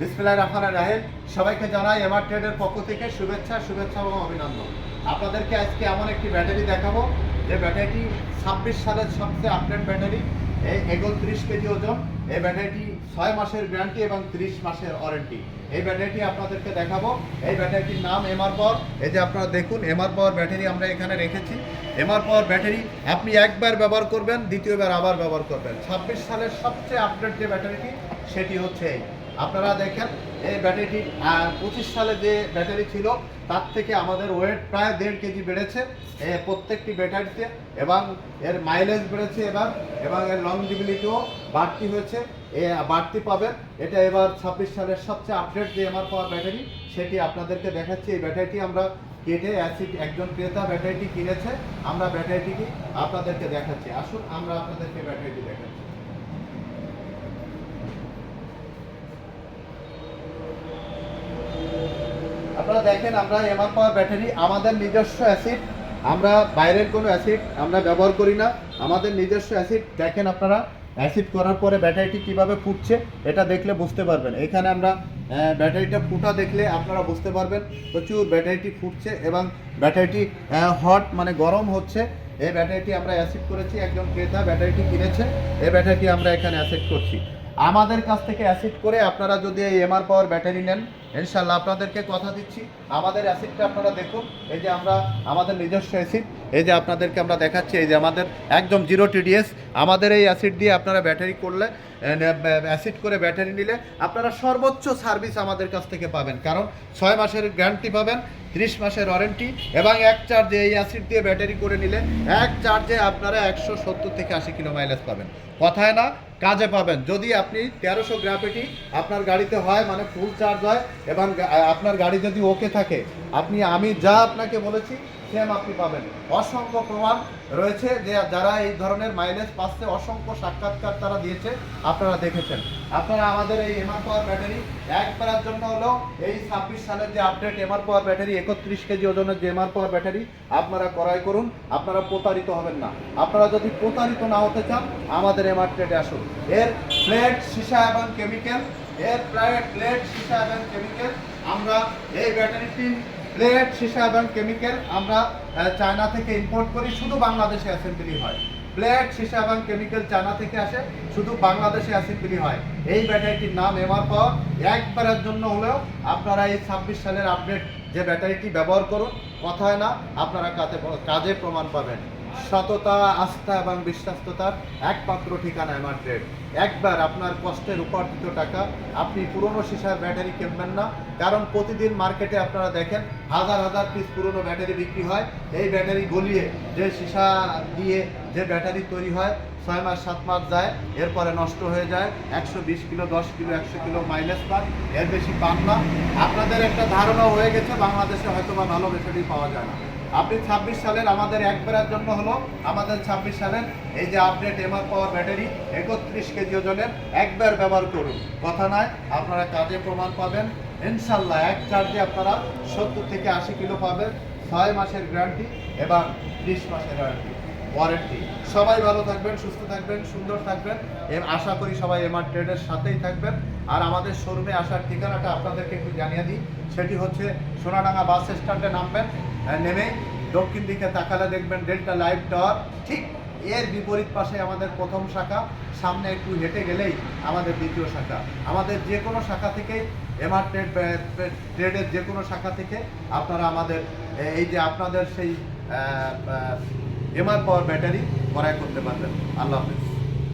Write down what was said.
বিসমিল্লাহির রহমানির রহিম। সবাইকে জানাই এমআর ট্রেডের পক্ষ থেকে শুভেচ্ছা এবং অভিনন্দন। আপনাদেরকে আজকে এমন একটি ব্যাটারি দেখাবো যে ব্যাটারিটি 26 সালের সবচেয়ে আপডেট ব্যাটারি। এই 31 কেজি ওজন। এই ব্যাটারিটি 6 মাসের গ্যারান্টি এবং 30 মাসের ওয়ারেন্টি। এই ব্যাটারিটি আপনাদেরকে দেখাবো। এই ব্যাটারিটির নাম এমআর পাওয়ার। এই যে আপনারা দেখুন এমআর পাওয়ার ব্যাটারি আমরা এখানে রেখেছি। এমআর পাওয়ার ব্যাটারি আপনি একবার ব্যবহার করবেন, দ্বিতীয়বার আবার ব্যবহার করবেন। 26 সালের সবচেয়ে আপডেট যে ব্যাটারিটি সেটি হচ্ছে এই। আপনারা দেখেন এই ব্যাটারিটি 25 সালে যে ব্যাটারি ছিল তার থেকে আমাদের ওয়েট প্রায় 1.5 কেজি বেড়েছে প্রত্যেকটি ব্যাটারিতে, এবং এর মাইলেজ বেড়েছে এবং এর লংজিবিলিটিও বাড়তি হয়েছে, বাড়তি পাবেন। এটা এবার 26 সালের সবচেয়ে আপডেট যে এমআর পাওয়ার ব্যাটারি সেটি আপনাদেরকে দেখাচ্ছি। এই ব্যাটারিটি আমরা কেটে অ্যাসিড একজন ক্রেতা ব্যাটারিটি কিনেছে, আমরা ব্যাটারিটিকে আপনাদেরকে দেখাচ্ছি। আসুন আমরা আপনাদেরকে ব্যাটারিটি দেখাচ্ছি। আপনারা দেখেন আমরা এমআর পাওয়ার ব্যাটারি, আমাদের নিজস্ব অ্যাসিড, আমরা বাইরের কোনো অ্যাসিড আমরা ব্যবহার করি না, আমাদের নিজস্ব অ্যাসিড। দেখেন আপনারা অ্যাসিড করার পরে ব্যাটারিটি কিভাবে ফুটছে এটা দেখলে বুঝতে পারবেন। এখানে আমরা ব্যাটারিটা ফুটা দেখলে আপনারা বুঝতে পারবেন প্রচুর ব্যাটারিটি ফুটছে এবং ব্যাটারিটি হট মানে গরম হচ্ছে। এই ব্যাটারিটি আমরা অ্যাসিড করেছি, একজন ক্রেতা ব্যাটারিটি কিনেছে, এই ব্যাটারিটি আমরা এখানে অ্যাসিড করছি। আমাদের কাছ থেকে অ্যাসিড করে আপনারা যদি এই এমআর পাওয়ার ব্যাটারি নেন, ইনশাল্লাহ আপনাদেরকে কথা দিচ্ছি আমাদের অ্যাসিডটা আপনারা দেখুন। এই যে আমরা আমাদের নিজস্ব অ্যাসিড, এই যে আপনাদেরকে আমরা দেখাচ্ছি, এই যে আমাদের একদম 0 TDS। আমাদের এই অ্যাসিড দিয়ে আপনারা ব্যাটারি করলে, অ্যাসিড করে ব্যাটারি নিলে আপনারা সর্বোচ্চ সার্ভিস আমাদের কাছ থেকে পাবেন, কারণ 6 মাসের গ্যারান্টি পাবেন, 30 মাসের ওয়ারেন্টি, এবং এক চার্জে এই অ্যাসিড দিয়ে ব্যাটারি করে নিলে এক চার্জে আপনারা 170 থেকে 80 কিলো মাইলেজ পাবেন। কথায় না কাজে পাবেন। যদি আপনি 1300 গ্রাভিটি আপনার গাড়িতে হয়, মানে ফুল চার্জ হয়, এবং আপনার গাড়ি যদি ওকে থাকে, আমি যা আপনাকে বলেছি সেম আপনি পাবেন। অসংখ্য প্রমাণ রয়েছে যে যারা এই ধরনের মাইলেজ পাচ্ছে, অসংখ্য সাক্ষাৎকার তারা দিয়েছে, আপনারা দেখেছেন। আপনারা আমাদের এই এমআর পাওয়ার ব্যাটারি একবারের জন্য হলো এই 26 সালের যে আপডেট এমআর পাওয়ার ব্যাটারি, 31 কেজি ওজনের যে এমআর পাওয়ার ব্যাটারি আপনারা ক্রয় করুন। আপনারা প্রতারিত হবেন না। আপনারা যদি প্রতারিত না হতে চান আমাদের এমআর ট্রেডে আসুন। এর প্লেট, সীসা এবং কেমিক্যাল, আমরা এই ব্যাটারিটি প্লেট, সীসা এবং কেমিক্যাল আমরা চায়না থেকে ইম্পোর্ট করি, শুধু বাংলাদেশে অ্যাসেম্বলি হয়। প্লেট, সীসা এবং কেমিক্যাল চায়না থেকে আসে, শুধু বাংলাদেশে অ্যাসেম্বলি হয়। এই ব্যাটারিটির নাম এমআর পাওয়ার। একবারের জন্য হলেও আপনারা এই 26 সালের আপডেট যে ব্যাটারিটি ব্যবহার করুন। কথায় না, আপনারা কাজে প্রমাণ পাবেন। সততা, আস্থা এবং বিশ্বাস্ততার একমাত্র ঠিকানা এমআর ট্রেড। একবার আপনার কষ্টের উপার্জিত টাকা আপনি পুরনো সীসার ব্যাটারি কিনবেন না, কারণ প্রতিদিন মার্কেটে আপনারা দেখেন হাজার পিস পুরনো ব্যাটারি বিক্রি হয়। এই ব্যাটারি গলিয়ে যে সীসা দিয়ে যে ব্যাটারি তৈরি হয়, 6 মাস 7 মাস যায়, এরপরে নষ্ট হয়ে যায়। 120 কিলো, 10 কিলো, 100 কিলো মাইলেজ পান, এর বেশি পান না। আপনাদের একটা ধারণা হয়ে গেছে বাংলাদেশে হয়তো বা ভালো ব্যাটারি পাওয়া যায় না। আপনি 26 সালের আমাদের একবারের জন্য হলো আমাদের 26 সালের এই যে আপডেট এমআর পাওয়ার ব্যাটারি 31 কেজি ওজনের, একবার ব্যবহার করুন। কথা নয়, আপনারা কাজে প্রমাণ পাবেন ইনশাল্লাহ। এক চার্জে আপনারা 70 থেকে 80 কিলো পাবেন, 6 মাসের গ্যারান্টি এবং 30 মাসের ওয়ারেন্টি। সবাই ভালো থাকবেন, সুস্থ থাকবেন, সুন্দর থাকবেন। আশা করি সবাই এমআর ট্রেডের সাথেই থাকবেন। আর আমাদের শোরুমে আসার ঠিকানাটা আপনাদেরকে একটু জানিয়ে দিই। সেটি হচ্ছে সোনাডাঙ্গা বাস স্ট্যান্ডে নামবেন, নেমে দক্ষিণ দিকে তাকালে দেখবেন ডেল্টা লাইফ টাওয়ার, ঠিক এর বিপরীত পাশে আমাদের প্রথম শাখা। সামনে একটু হেঁটে গেলেই আমাদের দ্বিতীয় শাখা। আমাদের যে কোনো শাখা থেকেই এমআর ট্রেডের যে কোনো শাখা থেকে আপনারা আমাদের এই যে আপনাদের সেই এমআর পাওয়ার ব্যাটারি ক্রয় করতে পারবেন। আল্লাহ হাফেজ।